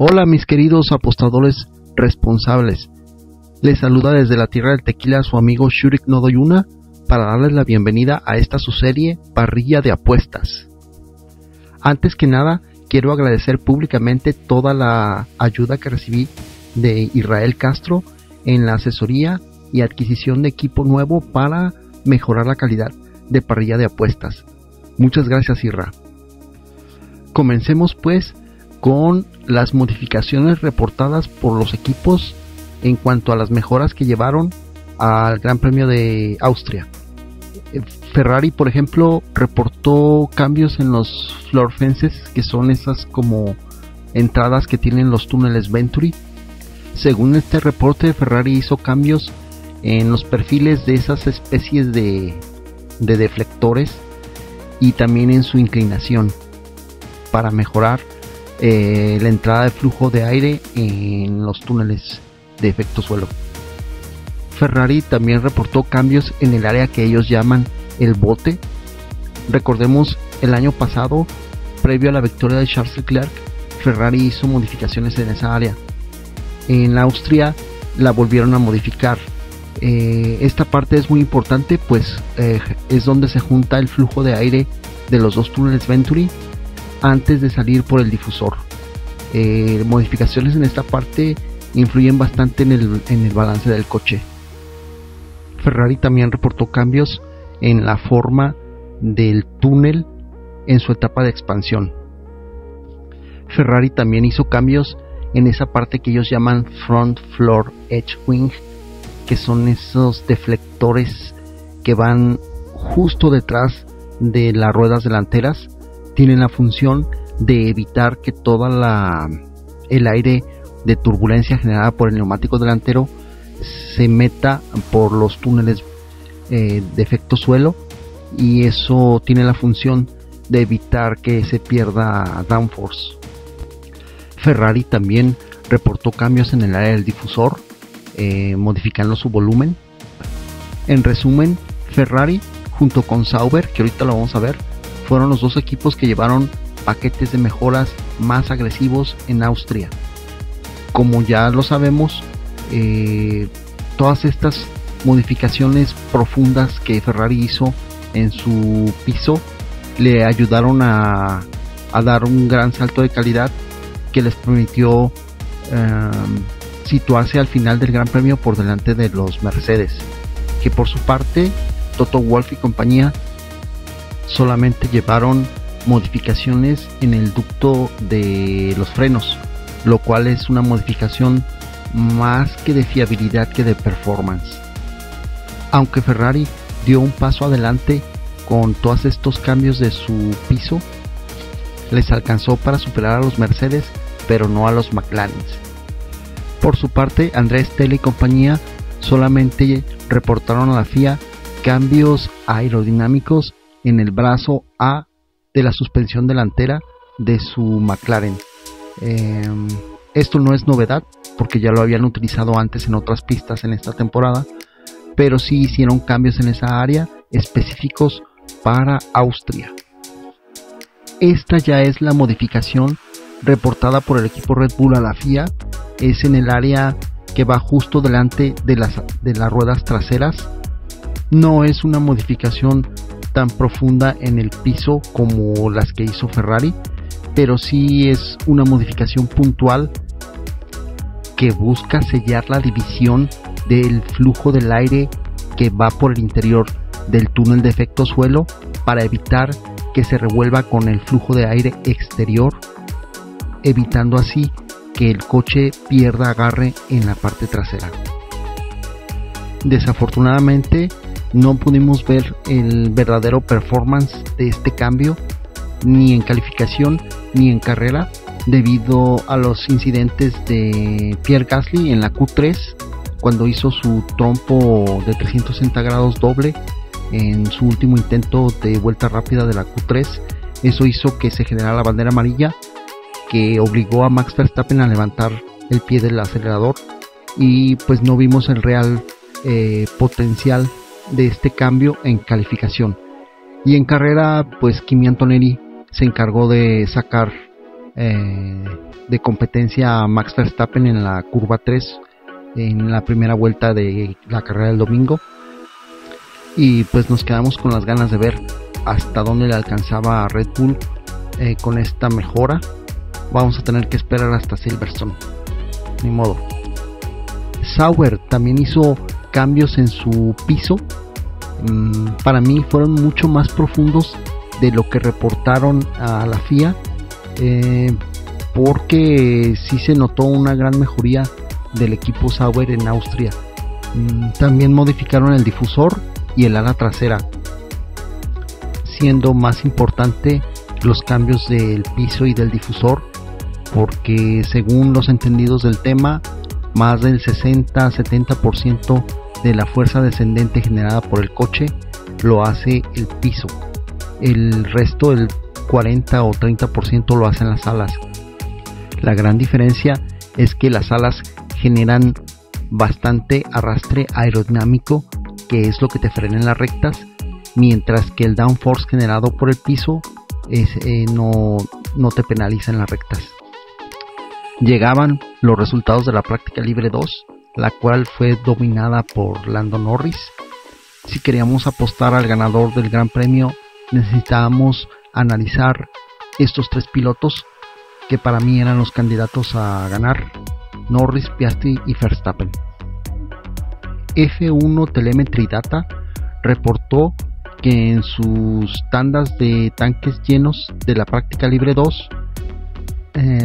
Hola mis queridos apostadores responsables, les saluda desde la tierra del tequila su amigo Shurik Nodoyuna para darles la bienvenida a esta su serie Parrilla de Apuestas. Antes que nada quiero agradecer públicamente toda la ayuda que recibí de Israel Castro en la asesoría y adquisición de equipo nuevo para mejorar la calidad de Parrilla de Apuestas. Muchas gracias, Isra. Comencemos pues con las modificaciones reportadas por los equipos en cuanto a las mejoras que llevaron al Gran Premio de Austria. Ferrari, por ejemplo, reportó cambios en los floor fences, que son esas como entradas que tienen los túneles Venturi. Según este reporte, Ferrari hizo cambios en los perfiles de esas especies de deflectores y también en su inclinación para mejorar la entrada de flujo de aire en los túneles de efecto suelo. Ferrari también reportó cambios en el área que ellos llaman el bote. Recordemos el año pasado, previo a la victoria de Charles Leclerc, Ferrari hizo modificaciones en esa área. En Austria la volvieron a modificar. Esta parte es muy importante, pues es donde se junta el flujo de aire de los dos túneles Venturi antes de salir por el difusor. Modificaciones en esta parte influyen bastante en el balance del coche. Ferrari también reportó cambios en la forma del túnel en su etapa de expansión. Ferrari también hizo cambios en esa parte que ellos llaman Front Floor Edge Wing, que son esos deflectores que van justo detrás de las ruedas delanteras. Tienen la función de evitar que el aire de turbulencia generada por el neumático delantero se meta por los túneles de efecto suelo, y eso tiene la función de evitar que se pierda downforce. Ferrari también reportó cambios en el área del difusor, modificando su volumen. En resumen, Ferrari junto con Sauber, que ahorita lo vamos a ver, fueron los dos equipos que llevaron paquetes de mejoras más agresivos en Austria. Como ya lo sabemos, todas estas modificaciones profundas que Ferrari hizo en su piso le ayudaron a dar un gran salto de calidad que les permitió situarse al final del Gran Premio por delante de los Mercedes, que por su parte Toto Wolff y compañía solamente llevaron modificaciones en el ducto de los frenos, lo cual es una modificación más que de fiabilidad que de performance. Aunque Ferrari dio un paso adelante con todos estos cambios de su piso, les alcanzó para superar a los Mercedes, pero no a los McLaren. Por su parte, Andrés Stella y compañía solamente reportaron a la FIA cambios aerodinámicos en el brazo A de la suspensión delantera de su McLaren. Esto no es novedad porque ya lo habían utilizado antes en otras pistas en esta temporada, pero sí hicieron cambios en esa área específicos para Austria. Esta ya es la modificación reportada por el equipo Red Bull a la FIA. Es en el área que va justo delante de las ruedas traseras. No es una modificación tan profunda en el piso como las que hizo Ferrari, pero sí es una modificación puntual que busca sellar la división del flujo del aire que va por el interior del túnel de efecto suelo para evitar que se revuelva con el flujo de aire exterior, evitando así que el coche pierda agarre en la parte trasera. Desafortunadamente no pudimos ver el verdadero performance de este cambio ni en calificación ni en carrera, debido a los incidentes de Pierre Gasly en la Q3 cuando hizo su trompo de 360 grados doble en su último intento de vuelta rápida de la Q3. Eso hizo que se generara la bandera amarilla, que obligó a Max Verstappen a levantar el pie del acelerador, y pues no vimos el real potencial de este cambio en calificación. Y en carrera, pues Kimi Antonelli se encargó de sacar de competencia a Max Verstappen en la curva 3 en la primera vuelta de la carrera del domingo, y pues nos quedamos con las ganas de ver hasta dónde le alcanzaba a Red Bull con esta mejora. Vamos a tener que esperar hasta Silverstone, ni modo. Sauber también hizo cambios en su piso. Para mí fueron mucho más profundos de lo que reportaron a la FIA, porque sí se notó una gran mejoría del equipo Sauber en Austria. También modificaron el difusor y el ala trasera, siendo más importante los cambios del piso y del difusor, porque según los entendidos del tema, más del 60-70% de la fuerza descendente generada por el coche lo hace el piso. El resto, el 40 o 30%, lo hacen las alas. La gran diferencia es que las alas generan bastante arrastre aerodinámico, que es lo que te frena en las rectas, mientras que el downforce generado por el piso no te penaliza en las rectas. Llegaban los resultados de la práctica libre 2, la cual fue dominada por Lando Norris. Si queríamos apostar al ganador del Gran Premio, necesitábamos analizar estos tres pilotos que para mí eran los candidatos a ganar: Norris, Piastri y Verstappen. F1 Telemetry Data reportó que en sus tandas de tanques llenos de la práctica libre 2,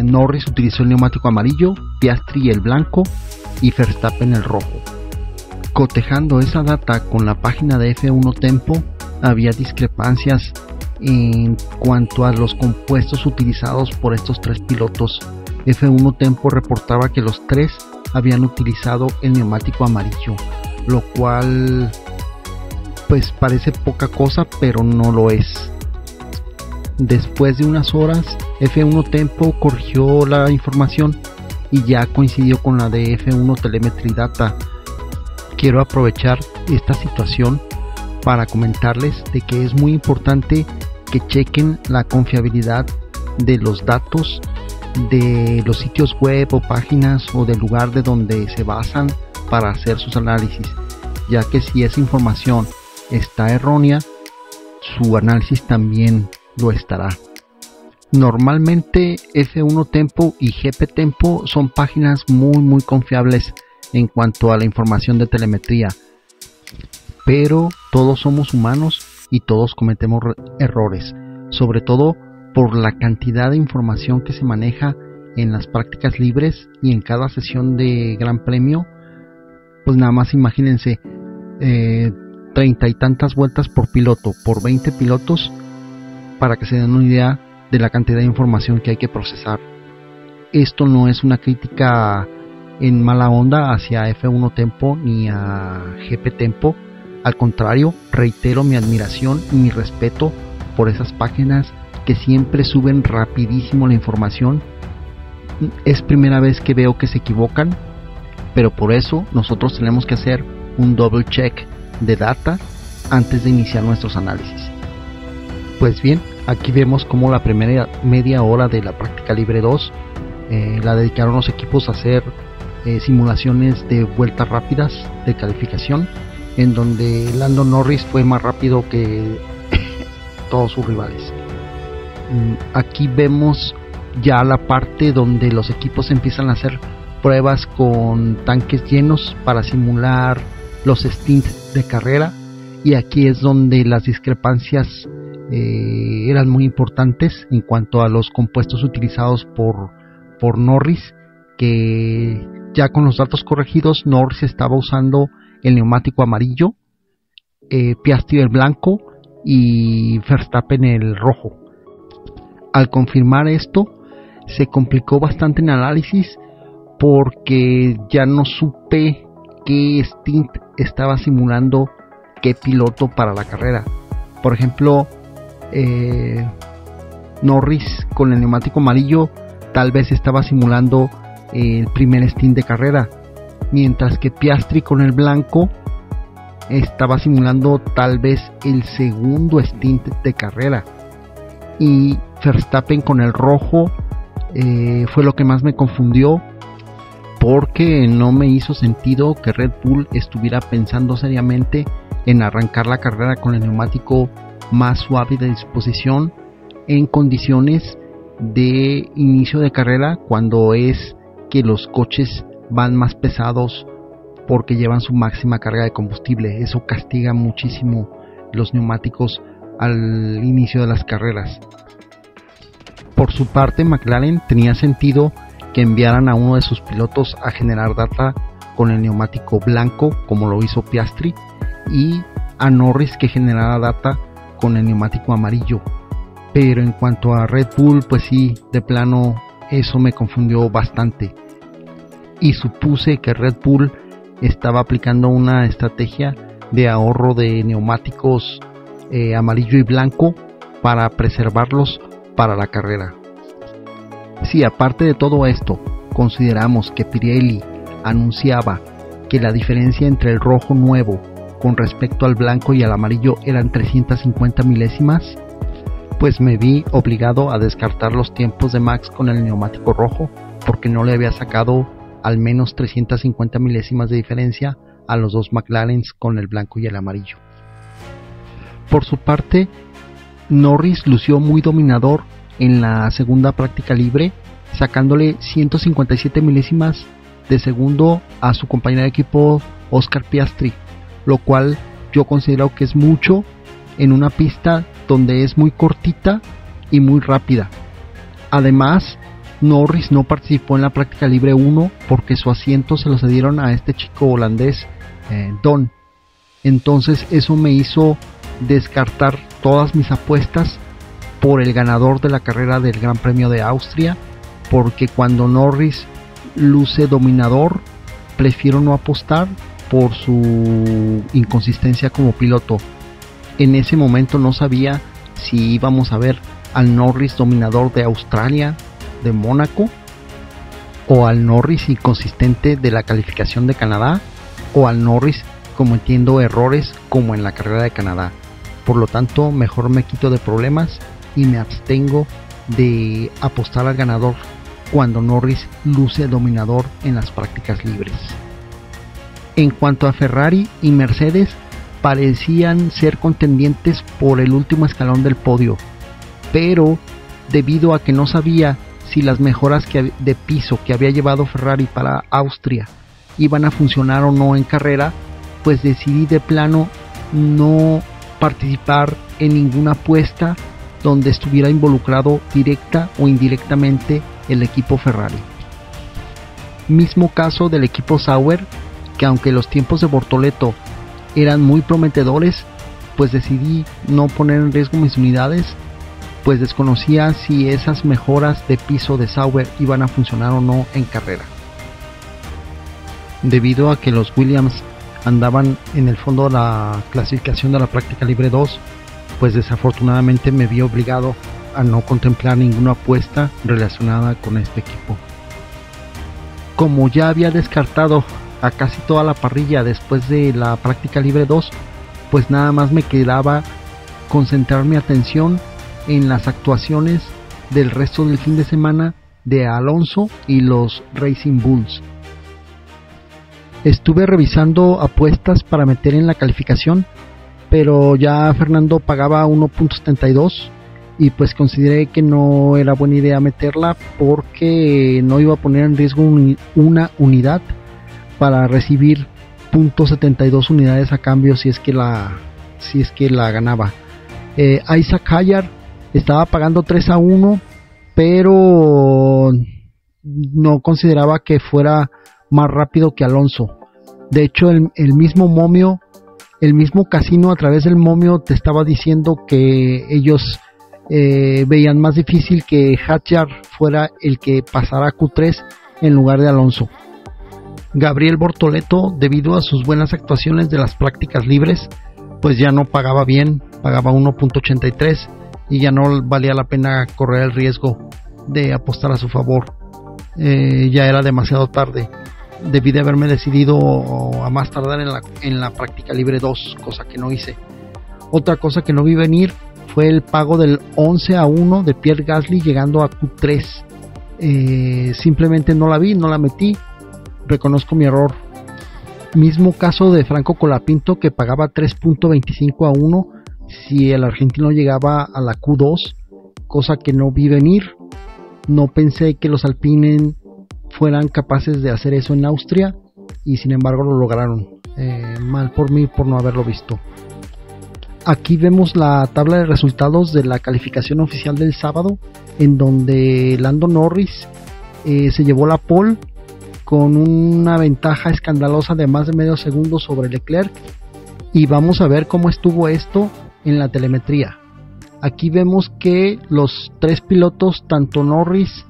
Norris utilizó el neumático amarillo, Piastri el blanco y Verstappen el rojo. Cotejando esa data con la página de F1 Tempo, había discrepancias en cuanto a los compuestos utilizados por estos tres pilotos. F1 Tempo reportaba que los tres habían utilizado el neumático amarillo, lo cual pues parece poca cosa, pero no lo es. Después de unas horas, F1 Tempo corrigió la información y ya coincidió con la de F1 Telemetry Data. Quiero aprovechar esta situación para comentarles de que es muy importante que chequen la confiabilidad de los datos de los sitios web o páginas o del lugar de donde se basan para hacer sus análisis, ya que si esa información está errónea, su análisis también lo estará. Normalmente F1 Tempo y GP Tempo son páginas muy confiables en cuanto a la información de telemetría, pero todos somos humanos y todos cometemos errores, sobre todo por la cantidad de información que se maneja en las prácticas libres y en cada sesión de Gran Premio. Pues nada más imagínense, 30 y tantas vueltas por piloto, por 20 pilotos, para que se den una idea de la cantidad de información que hay que procesar. Esto no es una crítica en mala onda hacia F1 Tempo ni a GP Tempo, al contrario, reitero mi admiración y mi respeto por esas páginas que siempre suben rapidísimo la información. Es primera vez que veo que se equivocan, pero por eso nosotros tenemos que hacer un double check de data antes de iniciar nuestros análisis. Pues bien, aquí vemos como la primera media hora de la práctica libre 2 la dedicaron los equipos a hacer simulaciones de vueltas rápidas de calificación, en donde Lando Norris fue más rápido que todos sus rivales. Aquí vemos ya la parte donde los equipos empiezan a hacer pruebas con tanques llenos para simular los stints de carrera, y aquí es donde las discrepancias eran muy importantes en cuanto a los compuestos utilizados por Norris, que ya con los datos corregidos Norris estaba usando el neumático amarillo, Piastri el blanco y Verstappen el rojo. Al confirmar esto, se complicó bastante en análisis, porque ya no supe qué stint estaba simulando qué piloto para la carrera. Por ejemplo, Norris con el neumático amarillo tal vez estaba simulando el primer stint de carrera, mientras que Piastri con el blanco estaba simulando tal vez el segundo stint de carrera, y Verstappen con el rojo fue lo que más me confundió, porque no me hizo sentido que Red Bull estuviera pensando seriamente en arrancar la carrera con el neumático más suave de disposición en condiciones de inicio de carrera, cuando es que los coches van más pesados porque llevan su máxima carga de combustible. Eso castiga muchísimo los neumáticos al inicio de las carreras. Por su parte, McLaren tenía sentido que enviaran a uno de sus pilotos a generar data con el neumático blanco, como lo hizo Piastri, y a Norris que generara data con el neumático amarillo. Pero en cuanto a Red Bull, pues sí, de plano eso me confundió bastante, y supuse que Red Bull estaba aplicando una estrategia de ahorro de neumáticos amarillo y blanco para preservarlos para la carrera. Si aparte de todo esto consideramos que Pirelli anunciaba que la diferencia entre el rojo nuevo con respecto al blanco y al amarillo eran 350 milésimas, pues me vi obligado a descartar los tiempos de Max con el neumático rojo, porque no le había sacado al menos 350 milésimas de diferencia a los dos McLarens con el blanco y el amarillo. Por su parte, Norris lució muy dominador en la segunda práctica libre, sacándole 157 milésimas de segundo a su compañero de equipo Oscar Piastri, lo cual yo considero que es mucho en una pista donde es muy cortita y muy rápida. Además, Norris no participó en la práctica libre 1 porque su asiento se lo cedieron a este chico holandés, Don. Entonces eso me hizo descartar todas mis apuestas por el ganador de la carrera del Gran Premio de Austria, porque cuando Norris luce dominador, prefiero no apostar por su inconsistencia como piloto. En ese momento no sabía si íbamos a ver al Norris dominador de Australia, de Mónaco, o al Norris inconsistente de la calificación de Canadá, o al Norris cometiendo errores como en la carrera de Canadá. Por lo tanto, mejor me quito de problemas y me abstengo de apostar al ganador cuando Norris luce dominador en las prácticas libres. En cuanto a Ferrari y Mercedes, parecían ser contendientes por el último escalón del podio, pero debido a que no sabía si las mejoras de piso que había llevado Ferrari para Austria iban a funcionar o no en carrera, pues decidí de plano no participar en ninguna apuesta donde estuviera involucrado directa o indirectamente el equipo Ferrari. Mismo caso del equipo Sauber, que aunque los tiempos de Bortoleto eran muy prometedores, pues decidí no poner en riesgo mis unidades, pues desconocía si esas mejoras de piso de Sauber iban a funcionar o no en carrera. Debido a que los Williams andaban en el fondo de la clasificación de la práctica libre 2, pues desafortunadamente me vi obligado a no contemplar ninguna apuesta relacionada con este equipo. Como ya había descartado a casi toda la parrilla después de la práctica libre 2, pues nada más me quedaba concentrar mi atención en las actuaciones del resto del fin de semana de Alonso y los Racing Bulls. Estuve revisando apuestas para meter en la calificación, pero ya Fernando pagaba 1.72 y pues consideré que no era buena idea meterla porque no iba a poner en riesgo una unidad para recibir 0.72 unidades a cambio si es que la ganaba. Isaac Hayar estaba pagando 3-1, pero no consideraba que fuera más rápido que Alonso. De hecho, el mismo momio, el mismo casino a través del momio te estaba diciendo que ellos veían más difícil que Hadjar fuera el que pasara a Q3 en lugar de Alonso. Gabriel Bortoleto, debido a sus buenas actuaciones de las prácticas libres, pues ya no pagaba bien, pagaba 1.83 y ya no valía la pena correr el riesgo de apostar a su favor. Ya era demasiado tarde. Debí de haberme decidido a más tardar en la práctica libre 2, cosa que no hice. Otra cosa que no vi venir fue el pago del 11-1 de Pierre Gasly llegando a Q3. simplemente no la vi, no la metí, reconozco mi error. Mismo caso de Franco Colapinto, que pagaba 3.25 a 1 si el argentino llegaba a la Q2, cosa que no vi venir. No pensé que los Alpinen fueran capaces de hacer eso en Austria, y sin embargo lo lograron. Mal por mí por no haberlo visto. Aquí vemos la tabla de resultados de la calificación oficial del sábado, en donde Lando Norris se llevó la pole con una ventaja escandalosa de más de medio segundo sobre Leclerc, y vamos a ver cómo estuvo esto en la telemetría. Aquí vemos que los tres pilotos, tanto Norris,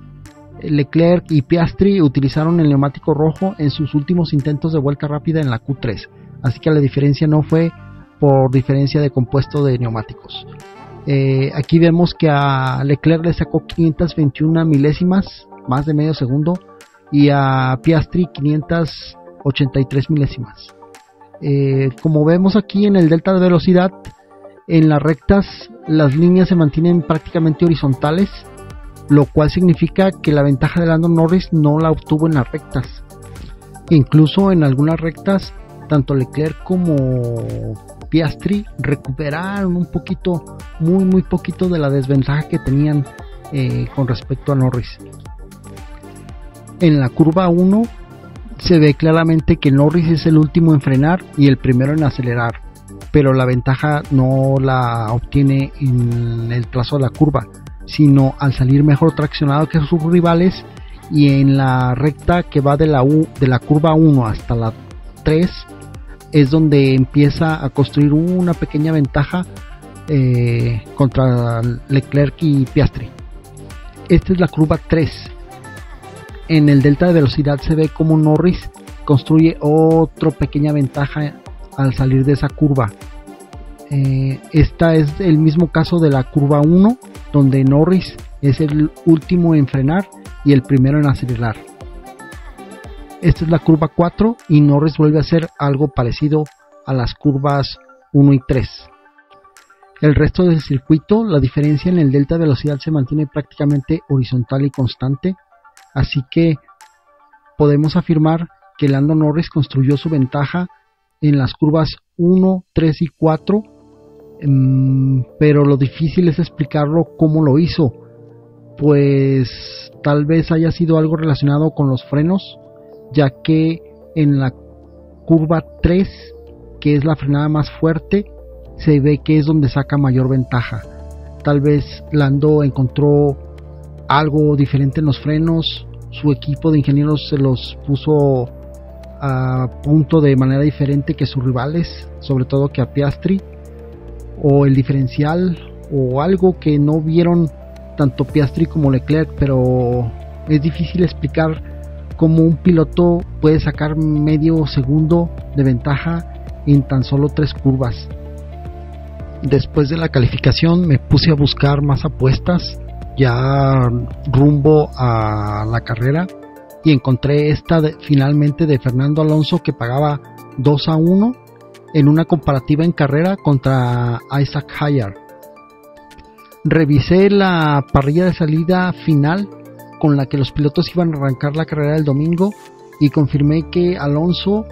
Leclerc y Piastri, utilizaron el neumático rojo en sus últimos intentos de vuelta rápida en la Q3, así que la diferencia no fue por diferencia de compuesto de neumáticos. Aquí vemos que a Leclerc le sacó 521 milésimas, más de medio segundo, y a Piastri 583 milésimas. Como vemos aquí en el delta de velocidad, en las rectas las líneas se mantienen prácticamente horizontales, lo cual significa que la ventaja de Lando Norris no la obtuvo en las rectas. Incluso en algunas rectas, tanto Leclerc como Piastri recuperaron un poquito, muy poquito de la desventaja que tenían con respecto a Norris. En la curva 1 se ve claramente que Norris es el último en frenar y el primero en acelerar, pero la ventaja no la obtiene en el trazo de la curva, sino al salir mejor traccionado que sus rivales, y en la recta que va de la curva 1 hasta la 3 es donde empieza a construir una pequeña ventaja contra Leclerc y Piastri. Esta es la curva 3. En el delta de velocidad se ve como Norris construye otra pequeña ventaja al salir de esa curva. Esta es el mismo caso de la curva 1, donde Norris es el último en frenar y el primero en acelerar. Esta es la curva 4 y Norris vuelve a hacer algo parecido a las curvas 1 y 3. El resto del circuito, la diferencia en el delta de velocidad se mantiene prácticamente horizontal y constante, así que podemos afirmar que Lando Norris construyó su ventaja en las curvas 1, 3 y 4, pero lo difícil es explicarlo cómo lo hizo, pues tal vez haya sido algo relacionado con los frenos, ya que en la curva 3, que es la frenada más fuerte, se ve que es donde saca mayor ventaja. Tal vez Lando encontró algo diferente en los frenos, su equipo de ingenieros se los puso a punto de manera diferente que sus rivales, sobre todo que a Piastri, o el diferencial, o algo que no vieron tanto Piastri como Leclerc, pero es difícil explicar cómo un piloto puede sacar medio segundo de ventaja en tan solo 3 curvas. Después de la calificación me puse a buscar más apuestas ya rumbo a la carrera, y encontré esta finalmente de Fernando Alonso, que pagaba 2-1 en una comparativa en carrera contra Isaac Hayar. Revisé la parrilla de salida final con la que los pilotos iban a arrancar la carrera el domingo y confirmé que Alonso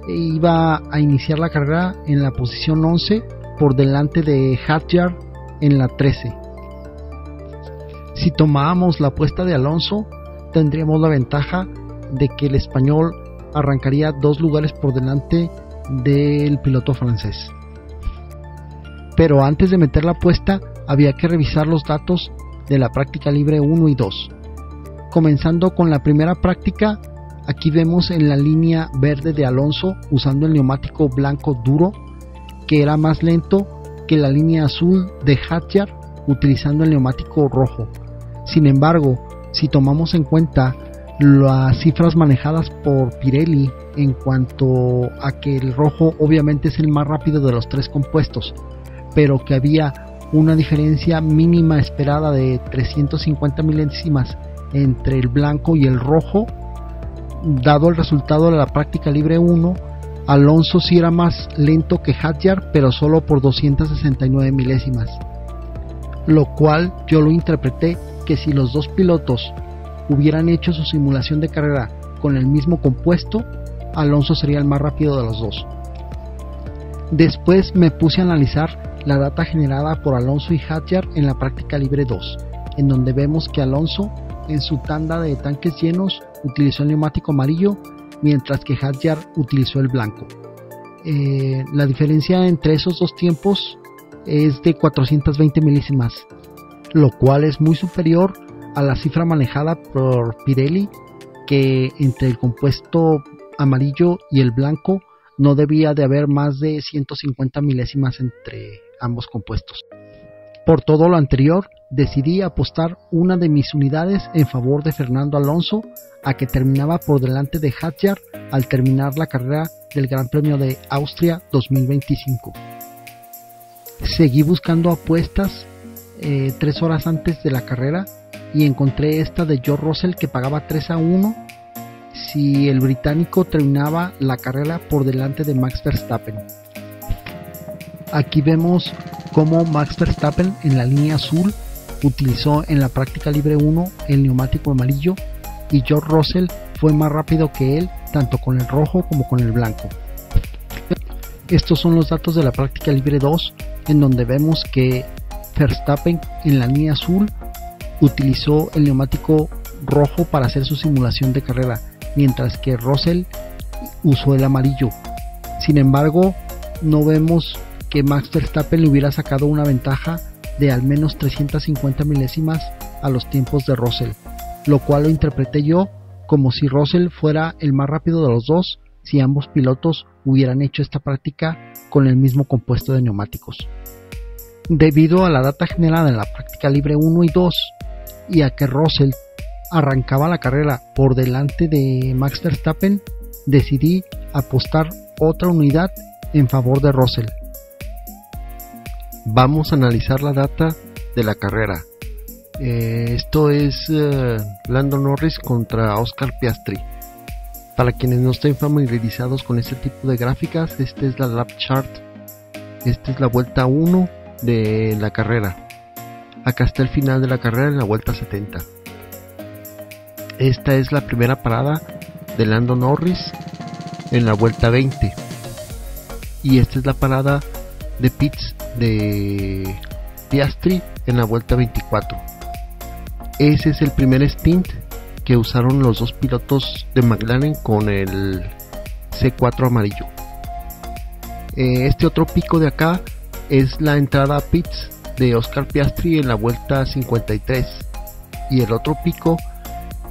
iba a iniciar la carrera en la posición 11 por delante de Hadjar en la 13. Si tomábamos la apuesta de Alonso, tendríamos la ventaja de que el español arrancaría 2 lugares por delante del piloto francés. Pero antes de meter la apuesta había que revisar los datos de la práctica libre 1 y 2. Comenzando con la primera práctica, aquí vemos en la línea verde de Alonso usando el neumático blanco duro, que era más lento que la línea azul de Hadjar utilizando el neumático rojo. Sin embargo, si tomamos en cuenta las cifras manejadas por Pirelli en cuanto a que el rojo obviamente es el más rápido de los 3 compuestos, pero que había una diferencia mínima esperada de 350 milésimas entre el blanco y el rojo, dado el resultado de la práctica libre 1, Alonso sí era más lento que Hadjar, pero solo por 269 milésimas, lo cual yo lo interpreté que si los dos pilotos hubieran hecho su simulación de carrera con el mismo compuesto, Alonso sería el más rápido de los dos. Después me puse a analizar la data generada por Alonso y Hadjar en la práctica libre 2, en donde vemos que Alonso en su tanda de tanques llenos utilizó el neumático amarillo, mientras que Hadjar utilizó el blanco. La diferencia entre esos dos tiempos es de 420 milésimas, lo cual es muy superior a la cifra manejada por Pirelli, que entre el compuesto amarillo y el blanco no debía de haber más de 150 milésimas entre ambos compuestos. Por todo lo anterior, decidí apostar una de mis unidades en favor de Fernando Alonso, a que terminaba por delante de Hadjar al terminar la carrera del Gran Premio de Austria 2025. Seguí buscando apuestas 3 horas antes de la carrera y encontré esta de George Russell, que pagaba 3-1 si el británico terminaba la carrera por delante de Max Verstappen. Aquí vemos cómo Max Verstappen en la línea azul utilizó en la práctica libre 1 el neumático amarillo, y George Russell fue más rápido que él tanto con el rojo como con el blanco. Estos son los datos de la práctica libre 2, en donde vemos que Verstappen en la línea azul utilizó el neumático rojo para hacer su simulación de carrera, mientras que Russell usó el amarillo. Sin embargo, no vemos que Max Verstappen le hubiera sacado una ventaja de al menos 350 milésimas a los tiempos de Russell, lo cual lo interpreté yo como si Russell fuera el más rápido de los dos si ambos pilotos hubieran hecho esta práctica con el mismo compuesto de neumáticos. Debido a la data generada en la práctica libre 1 y 2 y a que Russell arrancaba la carrera por delante de Max Verstappen, decidí apostar otra unidad en favor de Russell. Vamos a analizar la data de la carrera. Esto es Lando Norris contra Oscar Piastri. Para quienes no estén familiarizados con este tipo de gráficas, esta es la lap chart. Esta es la vuelta 1 de la carrera. Acá está el final de la carrera en la vuelta 70. Esta es la primera parada de Lando Norris en la vuelta 20. Y esta es la parada de pits de Piastri en la vuelta 24. Ese es el primer stint que usaron los dos pilotos de McLaren con el C4 amarillo. Este otro pico de acá es la entrada a pits de Oscar Piastri en la vuelta 53, y el otro pico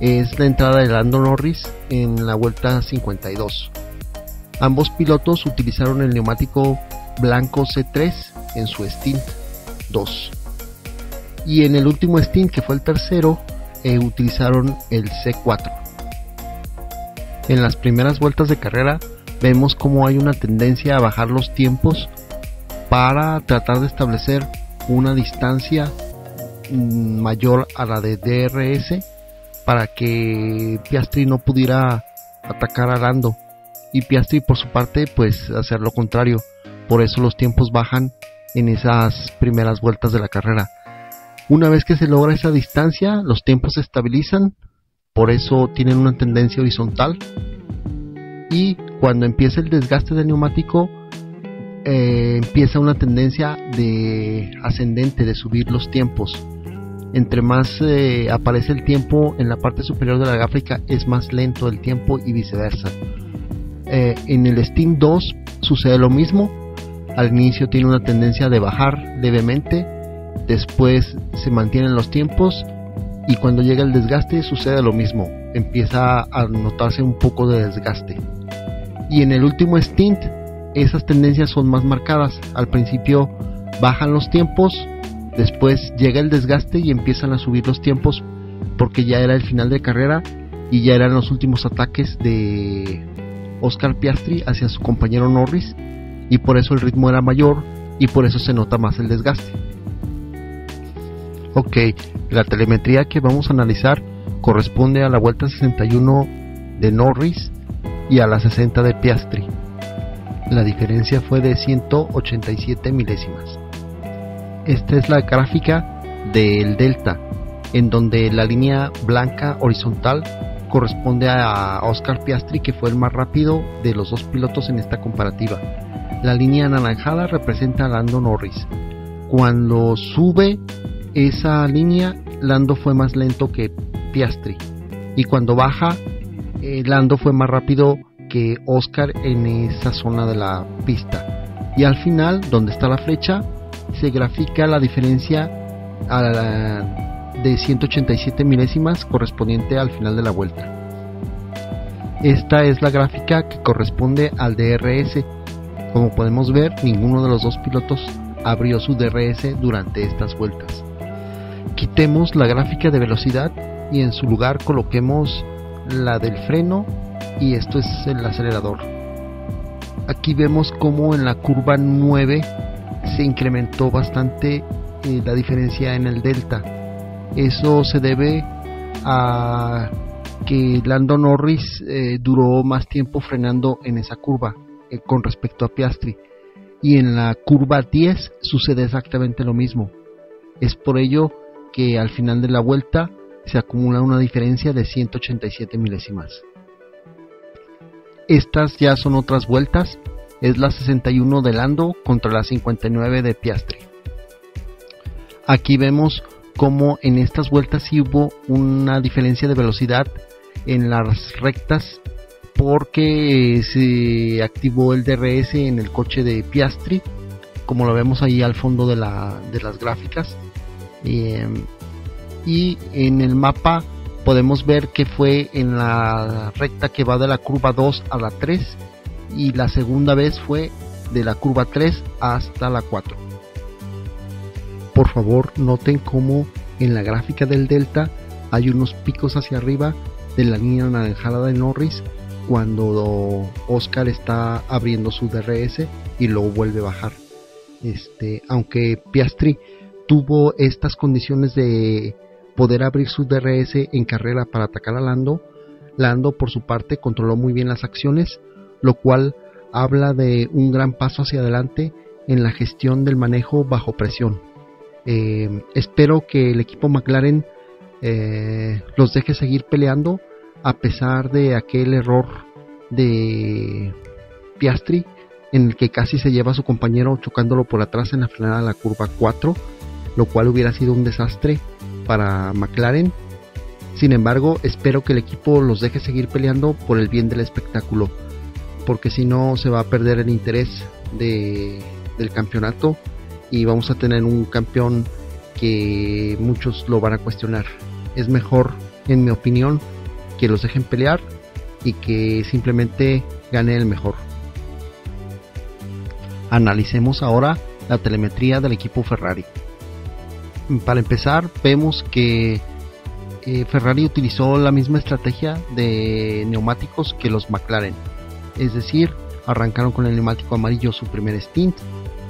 es la entrada de Lando Norris en la vuelta 52. Ambos pilotos utilizaron el neumático blanco C3 en su stint 2, y en el último stint, que fue el tercero, utilizaron el C4. En las primeras vueltas de carrera vemos como hay una tendencia a bajar los tiempos para tratar de establecer una distancia mayor a la de DRS, para que Piastri no pudiera atacar a Lando, y Piastri por su parte pues hacer lo contrario. Por eso los tiempos bajan en esas primeras vueltas de la carrera. Una vez que se logra esa distancia, los tiempos se estabilizan, por eso tienen una tendencia horizontal, y cuando empieza el desgaste del neumático empieza una tendencia de ascendente, de subir los tiempos. Entre más aparece el tiempo en la parte superior de la gráfica, es más lento el tiempo, y viceversa. En el stint 2 sucede lo mismo. Al inicio tiene una tendencia de bajar levemente, después se mantienen los tiempos, y cuando llega el desgaste sucede lo mismo, empieza a notarse un poco de desgaste. Y en el último stint esas tendencias son más marcadas. Al principio bajan los tiempos, después llega el desgaste y empiezan a subir los tiempos, porque ya era el final de carrera y ya eran los últimos ataques de Oscar Piastri hacia su compañero Norris, y por eso el ritmo era mayor y por eso se nota más el desgaste. Ok, la telemetría que vamos a analizar corresponde a la vuelta 61 de Norris y a la 60 de Piastri. La diferencia fue de 187 milésimas. Esta es la gráfica del delta. en donde la línea blanca horizontal corresponde a Oscar Piastri, que fue el más rápido de los dos pilotos en esta comparativa. La línea anaranjada representa a Lando Norris. Cuando sube esa línea, Lando fue más lento que Piastri, y cuando baja, Lando fue más rápido que Oscar en esa zona de la pista. Y al final, donde está la flecha, se grafica la diferencia de 187 milésimas correspondiente al final de la vuelta. Esta es la gráfica que corresponde al DRS. Como podemos ver, ninguno de los dos pilotos abrió su DRS durante estas vueltas. Quitemos la gráfica de velocidad y en su lugar coloquemos la del freno, y esto es el acelerador. Aquí vemos como en la curva 9 se incrementó bastante la diferencia en el delta. Eso se debe a que Lando Norris duró más tiempo frenando en esa curva con respecto a Piastri, y en la curva 10 sucede exactamente lo mismo. Es por ello que al final de la vuelta se acumula una diferencia de 187 milésimas. Estas ya son otras vueltas, es la 61 de Lando contra la 59 de Piastri. Aquí vemos cómo en estas vueltas sí hubo una diferencia de velocidad en las rectas, porque se activó el DRS en el coche de Piastri, como lo vemos ahí al fondo de las gráficas. Y en el mapa podemos ver que fue en la recta que va de la curva 2 a la 3, y la segunda vez fue de la curva 3 hasta la 4. Por favor, noten cómo en la gráfica del delta hay unos picos hacia arriba de la línea anaranjada de Norris cuando Oscar está abriendo su DRS y luego vuelve a bajar. Aunque Piastri tuvo estas condiciones de poder abrir su DRS en carrera para atacar a Lando, Lando por su parte controló muy bien las acciones, lo cual habla de un gran paso hacia adelante en la gestión del manejo bajo presión. Espero que el equipo McLaren los deje seguir peleando a pesar de aquel error de Piastri en el que casi se lleva a su compañero chocándolo por atrás en la frenada de la curva 4, lo cual hubiera sido un desastre para McLaren. Sin embargo, espero que el equipo los deje seguir peleando por el bien del espectáculo, porque si no se va a perder el interés del campeonato y vamos a tener un campeón que muchos lo van a cuestionar. Es mejor, en mi opinión, que los dejen pelear y que simplemente gane el mejor. Analicemos ahora la telemetría del equipo Ferrari. Para empezar, vemos que Ferrari utilizó la misma estrategia de neumáticos que los McLaren, es decir, arrancaron con el neumático amarillo su primer stint,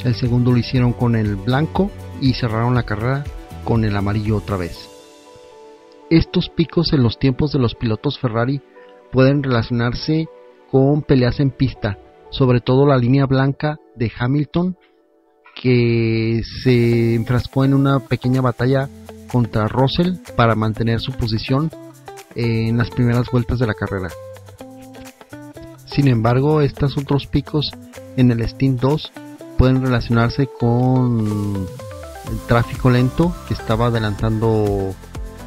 el segundo lo hicieron con el blanco y cerraron la carrera con el amarillo otra vez. Estos picos en los tiempos de los pilotos Ferrari pueden relacionarse con peleas en pista, sobre todo la línea blanca de Hamilton, que se enfrascó en una pequeña batalla contra Russell para mantener su posición en las primeras vueltas de la carrera. Sin embargo, estos otros picos en el stint 2 pueden relacionarse con el tráfico lento que estaba adelantando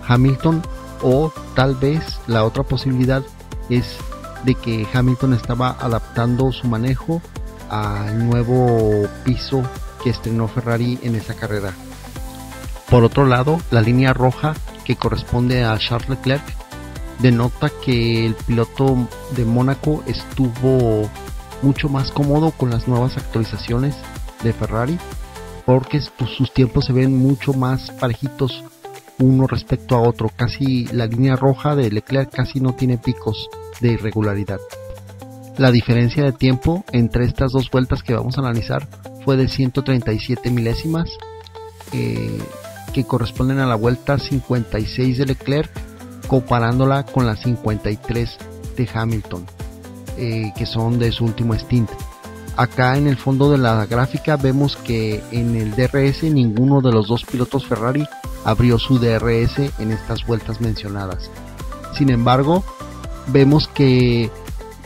Hamilton, o tal vez la otra posibilidad es de que Hamilton estaba adaptando su manejo al nuevo piso que estrenó Ferrari en esa carrera. Por otro lado, la línea roja que corresponde a Charles Leclerc denota que el piloto de Mónaco estuvo mucho más cómodo con las nuevas actualizaciones de Ferrari, porque sus tiempos se ven mucho más parejitos uno respecto a otro. Casi la línea roja de Leclerc casi no tiene picos de irregularidad. La diferencia de tiempo entre estas dos vueltas que vamos a analizar fue de 137 milésimas, que corresponden a la vuelta 56 de Leclerc, comparándola con la 53 de Hamilton, que son de su último stint. Acá en el fondo de la gráfica vemos que en el DRS ninguno de los dos pilotos Ferrari abrió su DRS en estas vueltas mencionadas. Sin embargo, vemos que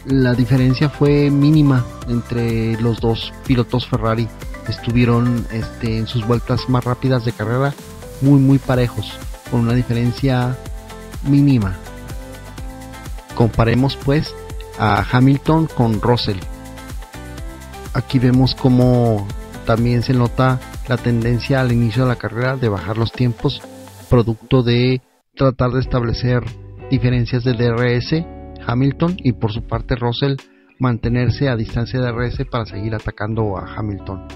la diferencia fue mínima entre los dos pilotos Ferrari. Estuvieron en sus vueltas más rápidas de carrera muy parejos, con una diferencia mínima. Comparemos pues a Hamilton con Russell. Aquí vemos como también se nota la tendencia al inicio de la carrera de bajar los tiempos, producto de tratar de establecer diferencias de DRS Hamilton, y por su parte Russell mantenerse a distancia de DRS para seguir atacando a Hamilton.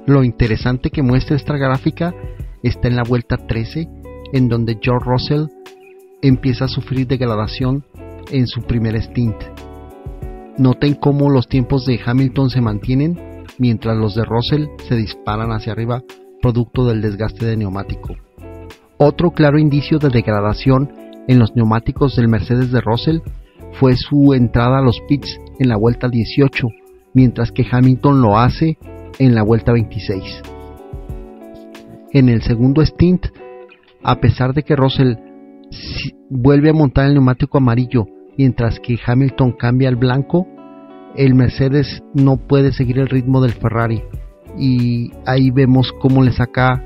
Lo interesante que muestra esta gráfica está en la vuelta 13, en donde George Russell empieza a sufrir degradación en su primer stint. Noten cómo los tiempos de Hamilton se mantienen, mientras los de Russell se disparan hacia arriba, producto del desgaste de neumático. Otro claro indicio de degradación en los neumáticos del Mercedes de Russell fue su entrada a los pits en la vuelta 18, mientras que Hamilton lo hace en la vuelta 26. En el segundo stint, a pesar de que Russell vuelve a montar el neumático amarillo mientras que Hamilton cambia al blanco, el Mercedes no puede seguir el ritmo del Ferrari, y ahí vemos cómo le saca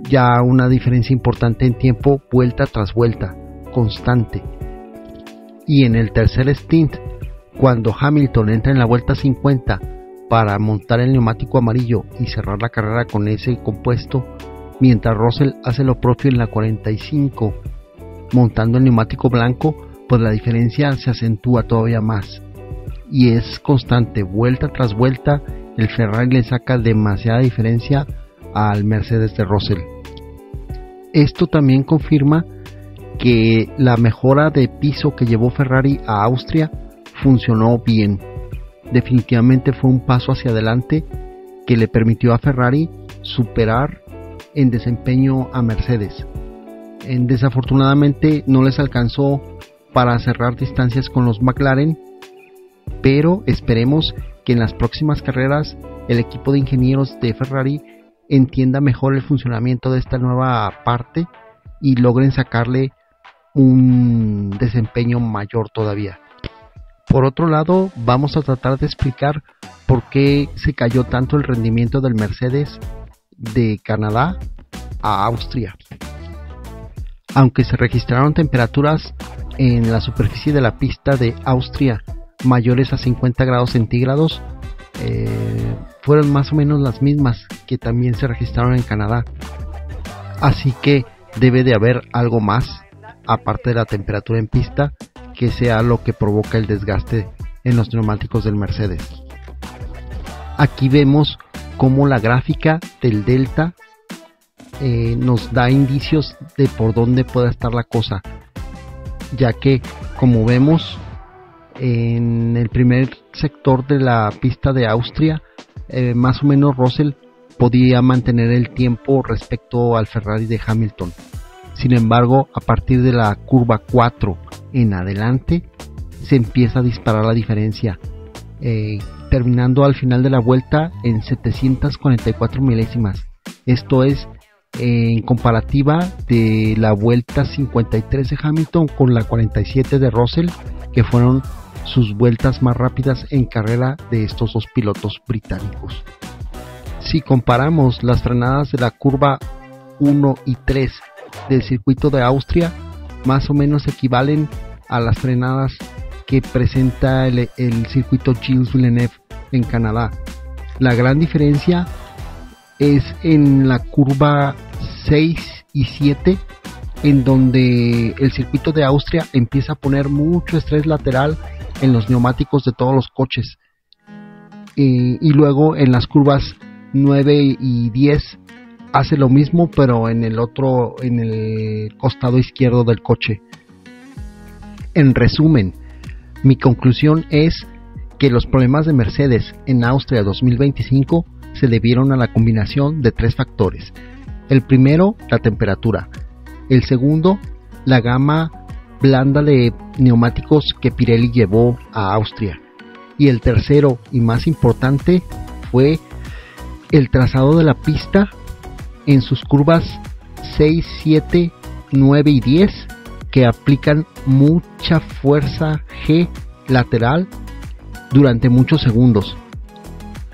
ya una diferencia importante en tiempo vuelta tras vuelta, constante. Y en el tercer stint, cuando Hamilton entra en la vuelta 50 para montar el neumático amarillo y cerrar la carrera con ese compuesto, mientras Russell hace lo propio en la 45 montando el neumático blanco, pues la diferencia se acentúa todavía más, y es constante, vuelta tras vuelta el Ferrari le saca demasiada diferencia al Mercedes de Russell. Esto también confirma que la mejora de piso que llevó Ferrari a Austria funcionó bien. Definitivamente fue un paso hacia adelante que le permitió a Ferrari superar en desempeño a Mercedes. Desafortunadamente no les alcanzó para cerrar distancias con los McLaren, pero esperemos que en las próximas carreras el equipo de ingenieros de Ferrari entienda mejor el funcionamiento de esta nueva parte y logren sacarle un desempeño mayor todavía. Por otro lado, vamos a tratar de explicar por qué se cayó tanto el rendimiento del Mercedes de Canadá a Austria. Aunque se registraron temperaturas en la superficie de la pista de Austria mayores a 50 grados centígrados, fueron más o menos las mismas que también se registraron en Canadá. Así que debe de haber algo más, aparte de la temperatura en pista, que sea lo que provoca el desgaste en los neumáticos del Mercedes. Aquí vemos cómo la gráfica del delta nos da indicios de por dónde pueda estar la cosa, ya que, como vemos, en el primer sector de la pista de Austria, más o menos Russell podía mantener el tiempo respecto al Ferrari de Hamilton. Sin embargo, a partir de la curva 4 en adelante se empieza a disparar la diferencia, terminando al final de la vuelta en 744 milésimas. Esto es en comparativa de la vuelta 53 de Hamilton con la 47 de Russell, que fueron sus vueltas más rápidas en carrera de estos dos pilotos británicos. Si comparamos las frenadas de la curva 1 y 3 del circuito de Austria, más o menos equivalen a las frenadas que presenta el circuito Gilles Villeneuve en Canadá. La gran diferencia es en la curva 6 y 7, en donde el circuito de Austria empieza a poner mucho estrés lateral en los neumáticos de todos los coches, y luego en las curvas 9 y 10 hace lo mismo, pero en el costado izquierdo del coche. En resumen, mi conclusión es que los problemas de Mercedes en Austria 2025 se debieron a la combinación de tres factores. El primero, la temperatura. El segundo, la gama blanda de neumáticos que Pirelli llevó a Austria. Y el tercero y más importante fue el trazado de la pista en sus curvas 6, 7, 9 y 10 que aplican mucha fuerza G lateral durante muchos segundos.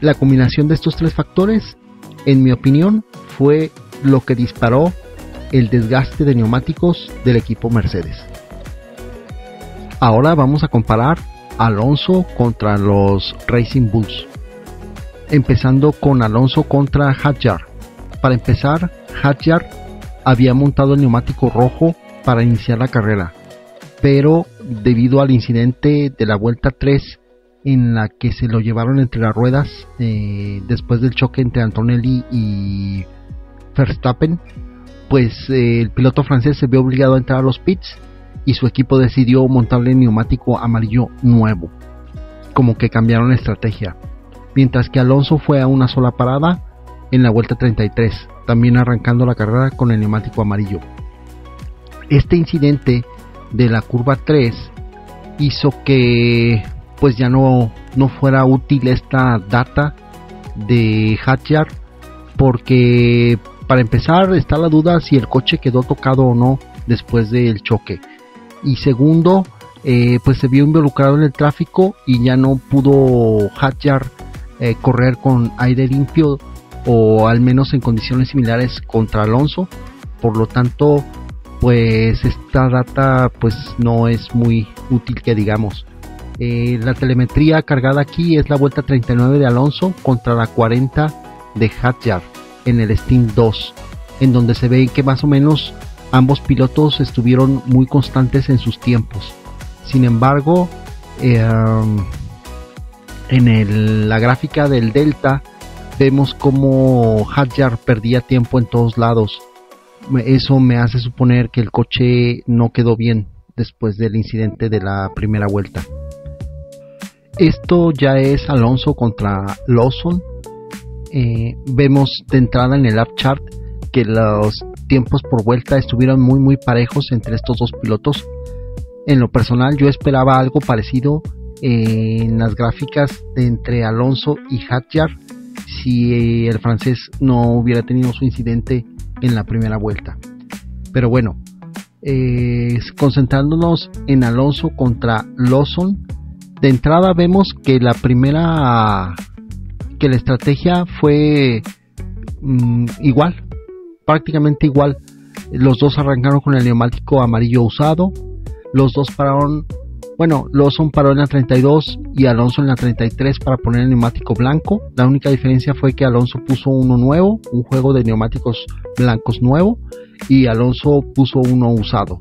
La combinación de estos tres factores, en mi opinión, fue lo que disparó el desgaste de neumáticos del equipo Mercedes. Ahora vamos a comparar Alonso contra los Racing Bulls, empezando con Alonso contra Hadjar. Para empezar, Hadjar había montado el neumático rojo para iniciar la carrera, pero debido al incidente de la vuelta 3 en la que se lo llevaron entre las ruedas después del choque entre Antonelli y Verstappen, pues el piloto francés se vio obligado a entrar a los pits y su equipo decidió montarle neumático amarillo nuevo, como que cambiaron la estrategia, mientras que Alonso fue a una sola parada en la vuelta 33, también arrancando la carrera con el neumático amarillo. Este incidente de la curva 3 hizo que pues ya no fuera útil esta data de Hadjar, porque para empezar está la duda si el coche quedó tocado o no después del choque, y segundo, pues se vio involucrado en el tráfico y ya no pudo Hadjar correr con aire limpio, o al menos en condiciones similares, contra Alonso. Por lo tanto, pues esta data pues no es muy útil que digamos. La telemetría cargada aquí es la vuelta 39 de Alonso contra la 40 de Hadjar en el Steam 2, en donde se ve que más o menos ambos pilotos estuvieron muy constantes en sus tiempos. Sin embargo, en la gráfica del Delta vemos como Hadjar perdía tiempo en todos lados. Eso me hace suponer que el coche no quedó bien después del incidente de la primera vuelta. Esto ya es Alonso contra Lawson. Vemos de entrada en el App Chart que los tiempos por vuelta estuvieron muy parejos entre estos dos pilotos. En lo personal, yo esperaba algo parecido en las gráficas de entre Alonso y Hadjar si el francés no hubiera tenido su incidente en la primera vuelta. Pero bueno, concentrándonos en Alonso contra Lawson, de entrada vemos que la estrategia fue igual, prácticamente igual. Los dos arrancaron con el neumático amarillo usado, los dos pararon, bueno, Lawson paró en la 32 y Alonso en la 33 para poner el neumático blanco. La única diferencia fue que Alonso puso uno nuevo, un juego de neumáticos blancos nuevo, y Alonso puso uno usado.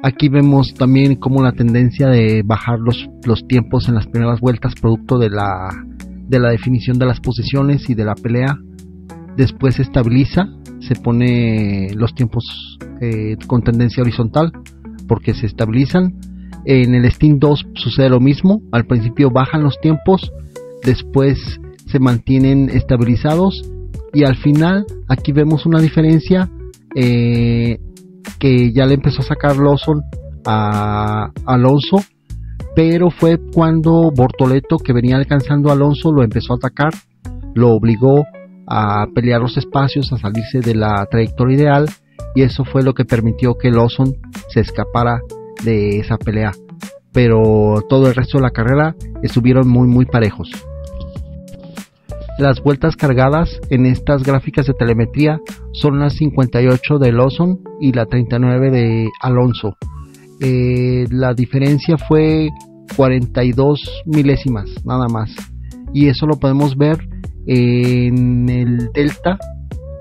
Aquí vemos también como la tendencia de bajar los tiempos en las primeras vueltas, producto de la definición de las posiciones y de la pelea. Después se estabiliza, se pone los tiempos con tendencia horizontal porque se estabilizan. En el Steam 2 sucede lo mismo, al principio bajan los tiempos, después se mantienen estabilizados, y al final aquí vemos una diferencia que ya le empezó a sacar Lawson a Alonso, pero fue cuando Bortoleto, que venía alcanzando a Alonso, lo empezó a atacar, lo obligó a pelear los espacios, a salirse de la trayectoria ideal, y eso fue lo que permitió que Lawson se escapara de esa pelea. Pero todo el resto de la carrera estuvieron muy parejos. Las vueltas cargadas en estas gráficas de telemetría son las 58 de Lawson y la 39 de Alonso. La diferencia fue 42 milésimas nada más, y eso lo podemos ver en el Delta,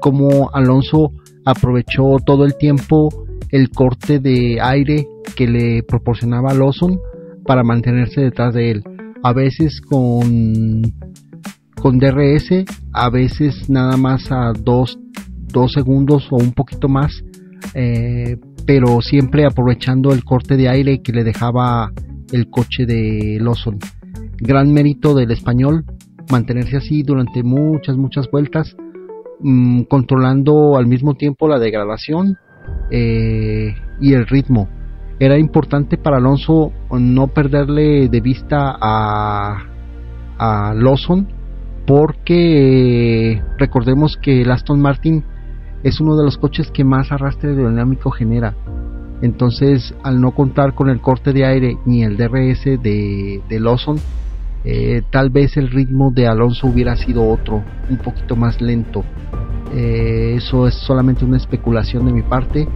como Alonso aprovechó todo el tiempo el corte de aire que le proporcionaba Lawson para mantenerse detrás de él, a veces con DRS, a veces nada más a 2 segundos o un poquito más, pero siempre aprovechando el corte de aire que le dejaba el coche de Lawson. Gran mérito del español mantenerse así durante muchas vueltas, controlando al mismo tiempo la degradación y el ritmo. Era importante para Alonso no perderle de vista a Lawson, porque recordemos que el Aston Martin es uno de los coches que más arrastre aerodinámico genera. Entonces, al no contar con el corte de aire ni el DRS de Lawson, tal vez el ritmo de Alonso hubiera sido otro, un poquito más lento. Eso es solamente una especulación de mi parte,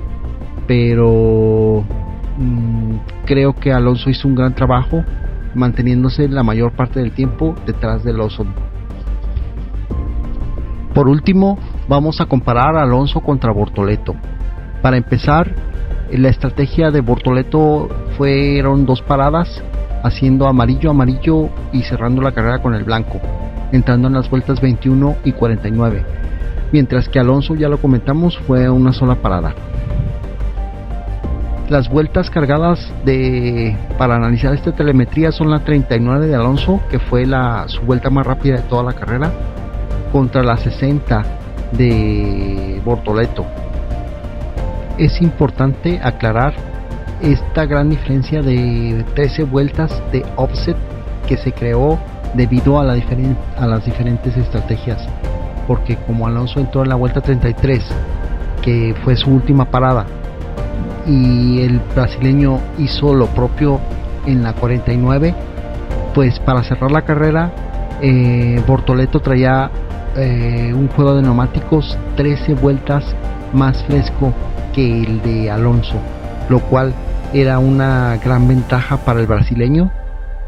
pero creo que Alonso hizo un gran trabajo manteniéndose la mayor parte del tiempo detrás de Lawson. Por último, vamos a comparar a Alonso contra Bortoleto. Para empezar, la estrategia de Bortoleto fueron 2 paradas, haciendo amarillo amarillo y cerrando la carrera con el blanco, entrando en las vueltas 21 y 49, mientras que Alonso, ya lo comentamos, fue una sola parada. Las vueltas cargadas para analizar esta telemetría son la 39 de Alonso, que fue su vuelta más rápida de toda la carrera, contra la 60 de Bortoleto. Es importante aclarar esta gran diferencia de 13 vueltas de offset que se creó debido a las diferentes estrategias, porque como Alonso entró en la vuelta 33, que fue su última parada, y el brasileño hizo lo propio en la 49, pues para cerrar la carrera Bortoleto traía un juego de neumáticos 13 vueltas más fresco que el de Alonso, lo cual era una gran ventaja para el brasileño.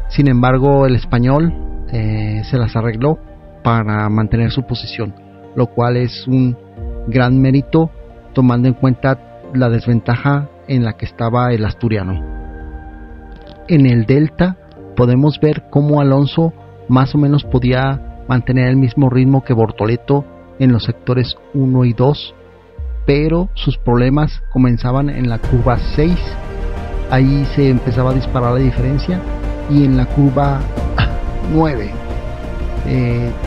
Sin embargo, el español se las arregló para mantener su posición, lo cual es un gran mérito tomando en cuenta la desventaja en la que estaba el asturiano. En el Delta podemos ver cómo Alonso más o menos podía mantener el mismo ritmo que Bortoleto en los sectores 1 y 2, pero sus problemas comenzaban en la curva 6, ahí se empezaba a disparar la diferencia, y en la curva 9,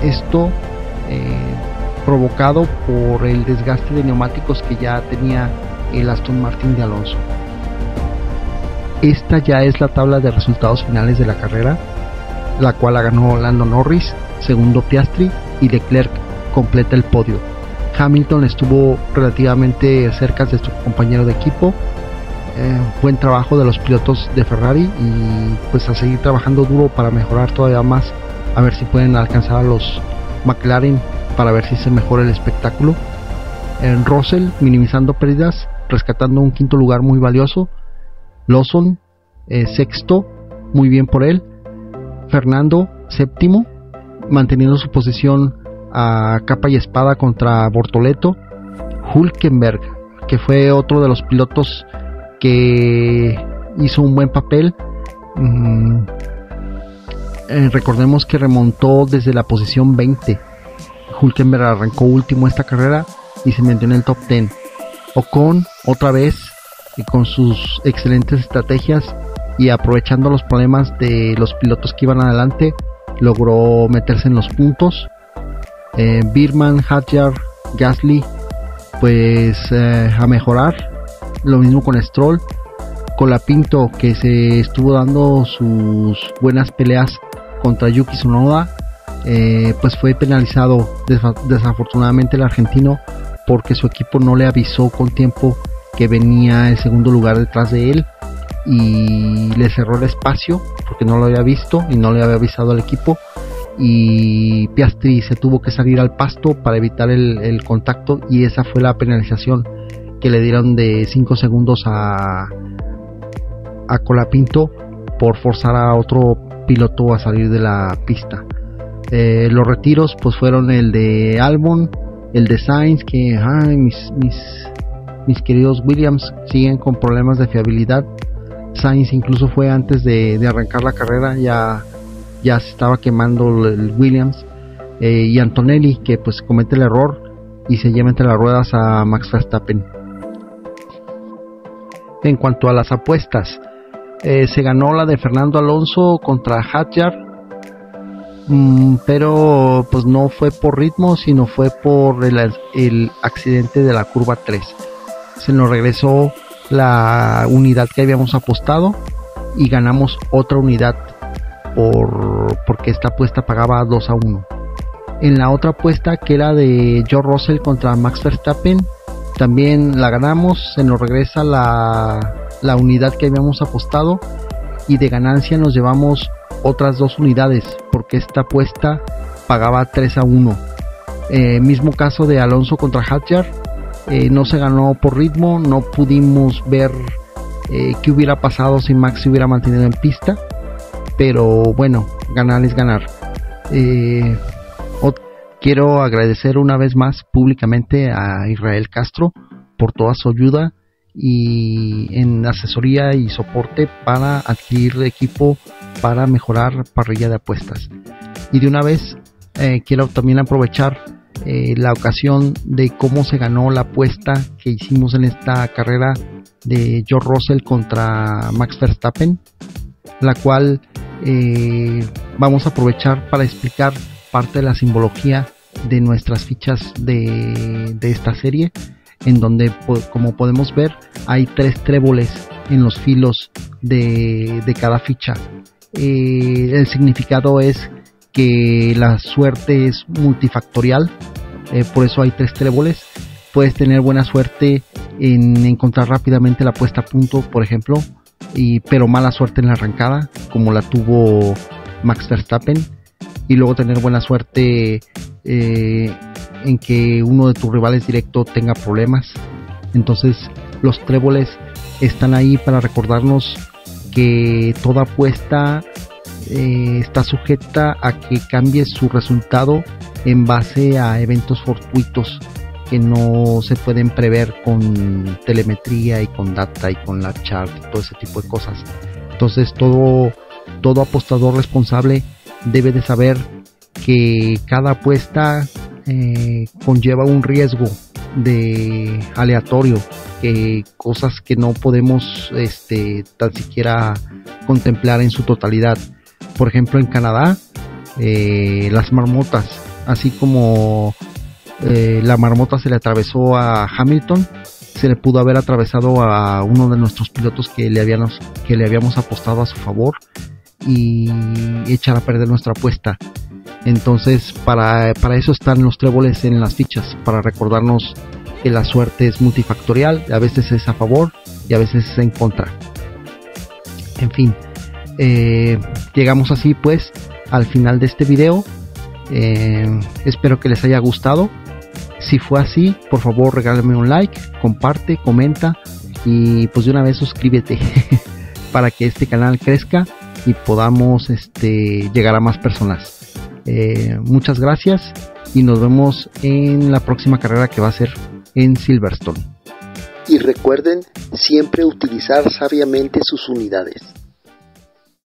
esto provocado por el desgaste de neumáticos que ya tenía el Aston Martin de Alonso. Esta ya es la tabla de resultados finales de la carrera, la cual la ganó Lando Norris, segundo Piastri, y Leclerc completa el podio. Hamilton estuvo relativamente cerca de su compañero de equipo. Buen trabajo de los pilotos de Ferrari, y pues a seguir trabajando duro para mejorar todavía más, a ver si pueden alcanzar a los McLaren para ver si se mejora el espectáculo. Russell minimizando pérdidas, rescatando un quinto lugar muy valioso. Lawson sexto, muy bien por él. Fernando séptimo, manteniendo su posición a capa y espada contra Bortoleto. Hülkenberg, que fue otro de los pilotos que hizo un buen papel. Recordemos que remontó desde la posición 20. Hülkenberg arrancó último esta carrera y se metió en el top 10. Ocon otra vez, y con sus excelentes estrategias y aprovechando los problemas de los pilotos que iban adelante, logró meterse en los puntos. Birman, Hadjar, Gasly, pues a mejorar. Lo mismo con Stroll. Colapinto, que se estuvo dando sus buenas peleas contra Yuki Tsunoda, pues fue penalizado desafortunadamente el argentino, porque su equipo no le avisó con tiempo que venía el segundo lugar detrás de él, y le cerró el espacio porque no lo había visto y no le había avisado al equipo, y Piastri se tuvo que salir al pasto para evitar el contacto, y esa fue la penalización que le dieron de 5 segundos a Colapinto por forzar a otro piloto a salir de la pista. Los retiros pues fueron el de Albon, el de Sainz, que mis queridos Williams siguen con problemas de fiabilidad. Sainz incluso fue antes de arrancar la carrera, ya se estaba quemando el Williams. Y Antonelli, que pues comete el error y se lleva entre las ruedas a Max Verstappen. En cuanto a las apuestas, se ganó la de Fernando Alonso contra Hadjar, pero pues no fue por ritmo, sino fue por el accidente de la curva 3. Se nos regresó la unidad que habíamos apostado y ganamos otra unidad porque esta apuesta pagaba 2-1. En la otra apuesta, que era de George Russell contra Max Verstappen, también la ganamos. Se nos regresa la unidad que habíamos apostado, y de ganancia nos llevamos otras 2 unidades, porque esta apuesta pagaba 3-1. Mismo caso de Alonso contra Hadjar, no se ganó por ritmo, no pudimos ver qué hubiera pasado si Max se hubiera mantenido en pista, pero bueno, ganar es ganar. Quiero agradecer una vez más públicamente a Israel Castro por toda su ayuda y en asesoría y soporte para adquirir equipo para mejorar parrilla de apuestas. Y de una vez quiero también aprovechar la ocasión de cómo se ganó la apuesta que hicimos en esta carrera de George Russell contra Max Verstappen, la cual vamos a aprovechar para explicar parte de la simbología de nuestras fichas de esta serie, en donde, como podemos ver, hay 3 tréboles en los filos de cada ficha. El significado es que la suerte es multifactorial, por eso hay 3 tréboles. Puedes tener buena suerte en encontrar rápidamente la puesta a punto, por ejemplo, pero mala suerte en la arrancada, como la tuvo Max Verstappen, y luego tener buena suerte en que uno de tus rivales directo tenga problemas. Entonces los tréboles están ahí para recordarnos que toda apuesta está sujeta a que cambie su resultado en base a eventos fortuitos que no se pueden prever con telemetría y con data y con la chart y todo ese tipo de cosas. Entonces todo apostador responsable debe de saber que cada apuesta conlleva un riesgo de aleatorio, cosas que no podemos tan siquiera contemplar en su totalidad. Por ejemplo, en Canadá, las marmotas, así como la marmota se le atravesó a Hamilton, se le pudo haber atravesado a uno de nuestros pilotos que le habíamos apostado a su favor y echar a perder nuestra apuesta. Entonces para eso están los tréboles en las fichas, para recordarnos que la suerte es multifactorial, a veces es a favor y a veces es en contra. En fin, llegamos así pues al final de este video. Espero que les haya gustado. Si fue así, por favor regálame un like, comparte, comenta y pues de una vez suscríbete para que este canal crezca y podamos llegar a más personas. Muchas gracias y nos vemos en la próxima carrera, que va a ser en Silverstone. Y recuerden siempre utilizar sabiamente sus unidades.